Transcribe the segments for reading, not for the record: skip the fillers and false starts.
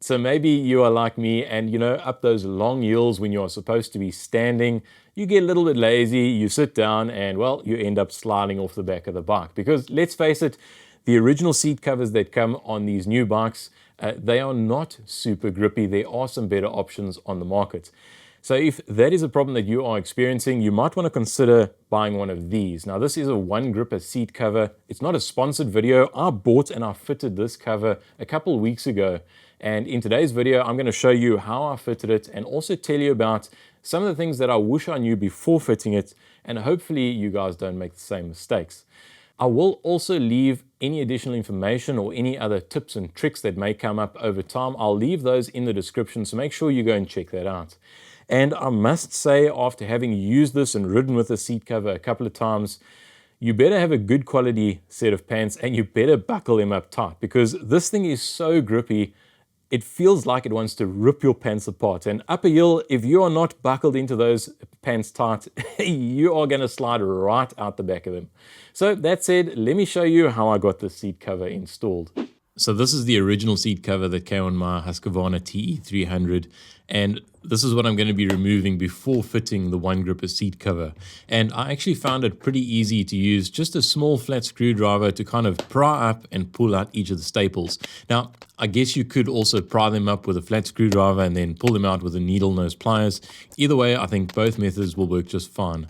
So maybe you are like me and, up those long hills when you're supposed to be standing, you get a little bit lazy, you sit down and, well, you end up sliding off the back of the bike. Because let's face it, the original seat covers that come on these new bikes, they are not super grippy. There are some better options on the market. So if that is a problem that you are experiencing, you might want to consider buying one of these. Now, this is a one gripper seat cover. It's not a sponsored video. I bought and I fitted this cover a couple of weeks ago. And in today's video, I'm going to show you how I fitted it and also tell you about some of the things that I wish I knew before fitting it. And hopefully you guys don't make the same mistakes. I will also leave any additional information or any other tips and tricks that may come up over time. I'll leave those in the description, so make sure you go and check that out. And I must say, after having used this and ridden with the seat cover a couple of times, you better have a good quality set of pants and you better buckle them up tight, because this thing is so grippy. It feels like it wants to rip your pants apart. And up a hill, if you are not buckled into those pants tight, you are going to slide right out the back of them. So that said, let me show you how I got the seat cover installed. So this is the original seat cover that came on my Husqvarna TE300, and this is what I'm going to be removing before fitting the one gripper seat cover. And I actually found it pretty easy to use, just a small flat screwdriver to kind of pry up and pull out each of the staples. Now, I guess you could also pry them up with a flat screwdriver and then pull them out with a needle nose pliers. Either way, I think both methods will work just fine.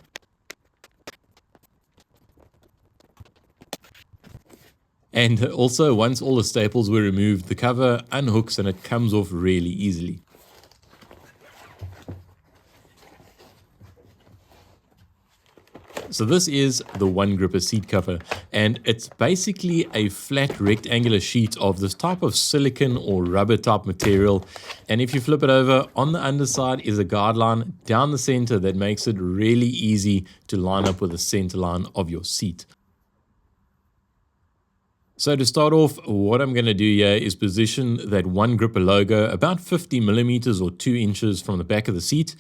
And also, once all the staples were removed, the cover unhooks and it comes off really easily. So this is the one gripper seat cover, and it's basically a flat rectangular sheet of this type of silicone or rubber type material. And if you flip it over, on the underside is a guide line down the center that makes it really easy to line up with the center line of your seat. So to start off, what I'm going to do here is position that one gripper logo about 50 millimeters or 2 inches from the back of the seat,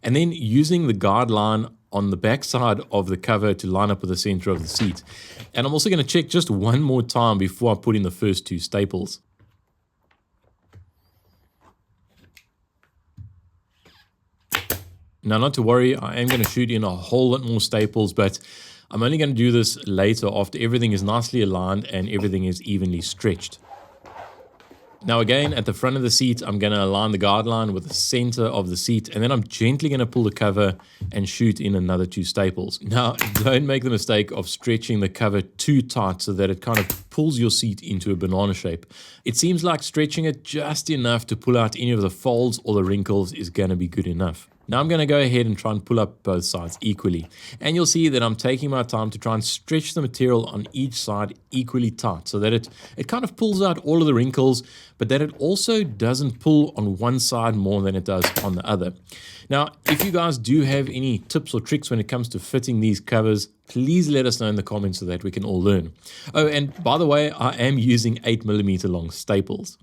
and then using the guide line on the back side of the cover to line up with the center of the seat. And I'm also going to check just one more time before I put in the first 2 staples. Now, not to worry, I am going to shoot in a whole lot more staples, but I'm only going to do this later after everything is nicely aligned and everything is evenly stretched. Now again, at the front of the seat, I'm going to align the guide line with the center of the seat, and then I'm gently going to pull the cover and shoot in another 2 staples. Now, don't make the mistake of stretching the cover too tight so that it kind of pulls your seat into a banana shape. It seems like stretching it just enough to pull out any of the folds or the wrinkles is going to be good enough. Now I'm going to go ahead and try and pull up both sides equally. And you'll see that I'm taking my time to try and stretch the material on each side equally tight so that it kind of pulls out all of the wrinkles, but that it also doesn't pull on one side more than it does on the other. Now, if you guys do have any tips or tricks when it comes to fitting these covers, please let us know in the comments so that we can all learn. Oh, and by the way, I am using 8mm long staples.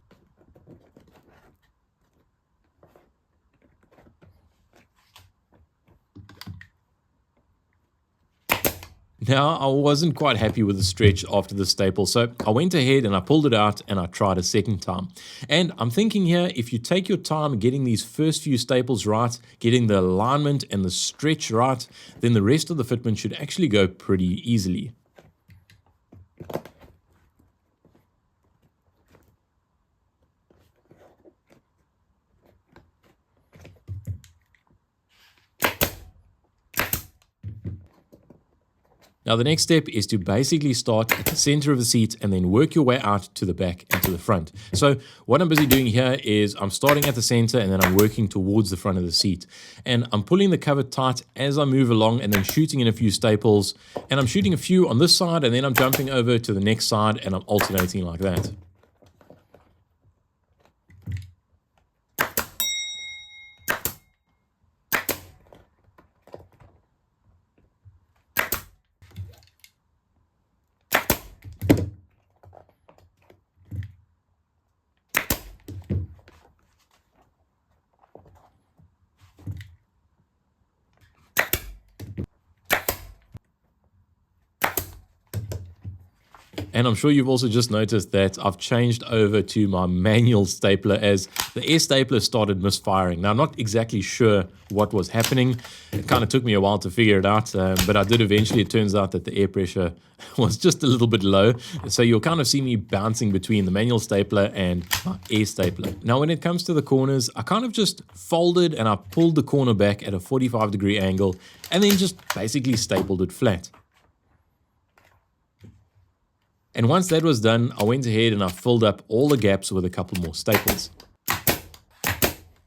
Now, I wasn't quite happy with the stretch after the staple, so I went ahead and I pulled it out and I tried a second time. And I'm thinking here, if you take your time getting these first few staples right, getting the alignment and the stretch right, then the rest of the fitment should actually go pretty easily. Now the next step is to basically start at the center of the seat and then work your way out to the back and to the front. So what I'm busy doing here is I'm starting at the center and then I'm working towards the front of the seat. And I'm pulling the cover tight as I move along and then shooting in a few staples. And I'm shooting a few on this side and then I'm jumping over to the next side and I'm alternating like that. And I'm sure you've also just noticed that I've changed over to my manual stapler as the air stapler started misfiring. Now, I'm not exactly sure what was happening. It kind of took me a while to figure it out, but I did eventually. It turns out that the air pressure was just a little bit low. So you'll kind of see me bouncing between the manual stapler and my air stapler. Now, when it comes to the corners, I kind of just folded and I pulled the corner back at a 45-degree angle and then just basically stapled it flat. And once that was done, I went ahead and I filled up all the gaps with a couple more staples.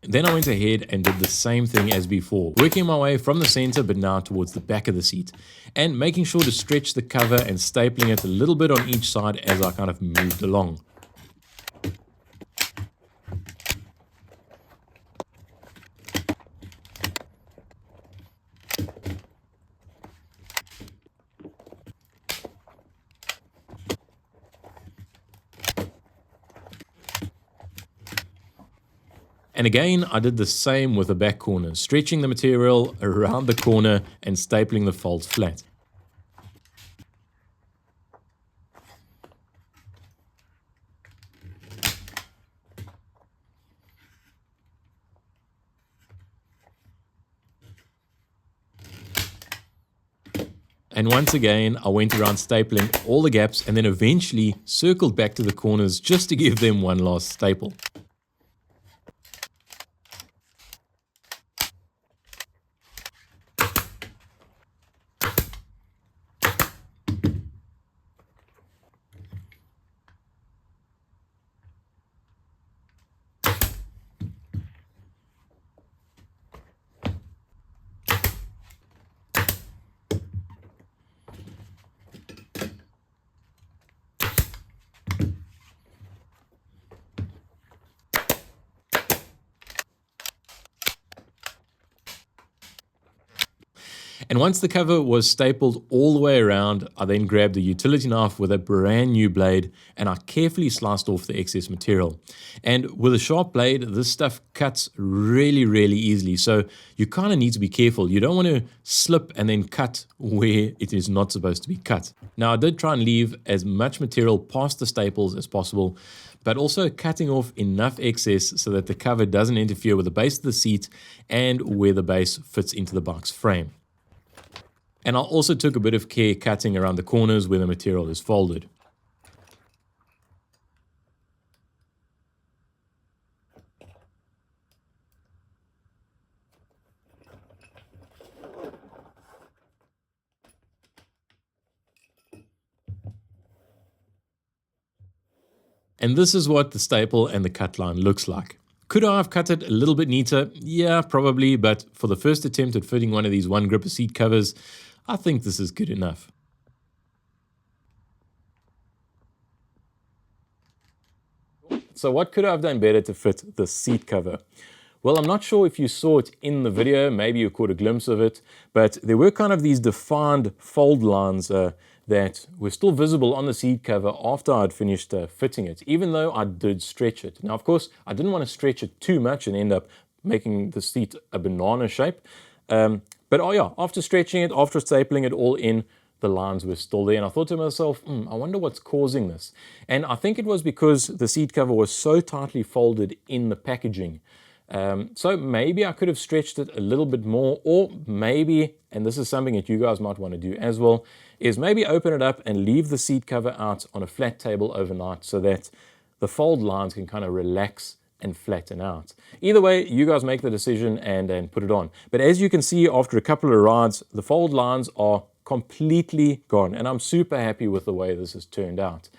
Then I went ahead and did the same thing as before, working my way from the center but now towards the back of the seat, and making sure to stretch the cover and stapling it a little bit on each side as I kind of moved along. And again, I did the same with the back corner, stretching the material around the corner and stapling the folds flat. And once again, I went around stapling all the gaps and then eventually circled back to the corners just to give them one last staple. And once the cover was stapled all the way around, I then grabbed a utility knife with a brand new blade and I carefully sliced off the excess material. And with a sharp blade, this stuff cuts really, really easily. So you kind of need to be careful. You don't want to slip and then cut where it is not supposed to be cut. Now, I did try and leave as much material past the staples as possible, but also cutting off enough excess so that the cover doesn't interfere with the base of the seat and where the base fits into the bike's frame. And I also took a bit of care cutting around the corners where the material is folded. And this is what the staple and the cut line looks like. Could I have cut it a little bit neater? Yeah, probably, but for the first attempt at fitting one of these one gripper seat covers, I think this is good enough. So what could I have done better to fit the seat cover? Well, I'm not sure if you saw it in the video, maybe you caught a glimpse of it, but there were kind of these defined fold lines that were still visible on the seat cover after I'd finished fitting it, even though I did stretch it. Now, of course, I didn't want to stretch it too much and end up making the seat a banana shape. But oh yeah, after stretching it, after stapling it all in, the lines were still there. And I thought to myself, I wonder what's causing this. And I think it was because the seat cover was so tightly folded in the packaging. So maybe I could have stretched it a little bit more, or maybe, and this is something that you guys might want to do as well, is maybe open it up and leave the seat cover out on a flat table overnight so that the fold lines can kind of relax and flatten out. Either way, you guys make the decision and put it on. But as you can see, after a couple of rides, the fold lines are completely gone, and I'm super happy with the way this has turned out.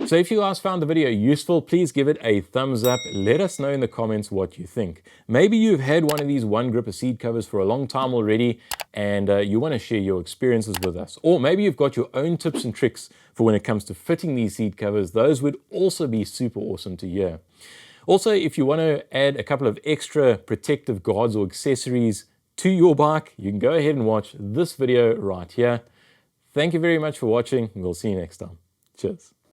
So if you guys found the video useful, please give it a thumbs up. Let us know in the comments what you think. Maybe you've had one of these one gripper seat covers for a long time already and you want to share your experiences with us. Or maybe you've got your own tips and tricks for when it comes to fitting these seat covers. Those would also be super awesome to hear. Also, if you want to add a couple of extra protective guards or accessories to your bike, you can go ahead and watch this video right here. Thank you very much for watching, and we'll see you next time. Cheers.